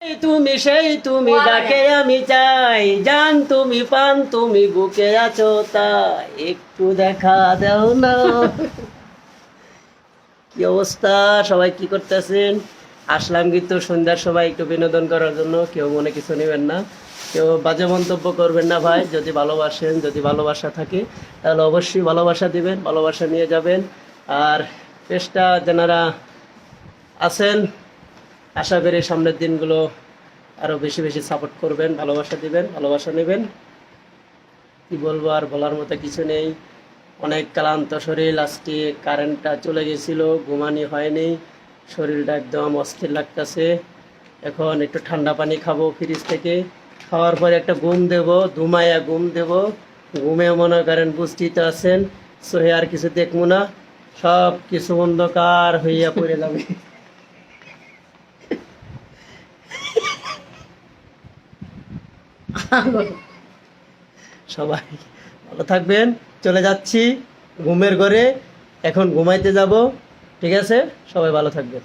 তুমি সেই তুমি যাকে আমি চাই, জান তুমি পান তুমি বুকে আছো তাই, একটু দেখা দাও না। কি অবস্থা, সবাই কি করতেছেন? আসলাম কিন্তু সন্ধ্যার সময় একটু বিনোদন করার জন্য, কেউ মনে কিছু নেবেন না, কেউ বাজে মন্তব্য করবেন না ভাই। যদি ভালোবাসেন, যদি ভালোবাসা থাকে তাহলে অবশ্যই ভালোবাসা দিবেন, ভালোবাসা নিয়ে যাবেন। আর পেশটা যারা আছেন, আশা করি সামনের দিনগুলো আরও বেশি বেশি সাপোর্ট করবেন, ভালোবাসা দিবেন, ভালোবাসা নেবেন। কি বলবো, আর বলার মতো কিছু নেই। অনেক ক্লান্ত শরীর, আজকে কারেন্টটা চলে গেছিলো, ঘুমানি হয়নি, শরীরটা একদম অস্থির লাগতেছে। এখন একটু ঠান্ডা পানি খাবো ফ্রিজ থেকে, খাওয়ার পরে একটা ঘুম দেব, ধুমাইয়া ঘুম দেব। ঘুমে মনে করেন বুঝতেই তো আছেন, সোহে আর কিছু দেখবো না, সব কিছু অন্ধকার হইয়া পড়ে যাবে। সবাই ভালো থাকবেন, চলে যাচ্ছি ঘুমের ঘরে, এখন ঘুমাইতে যাব। ঠিক আছে, সবাই ভালো থাকবেন।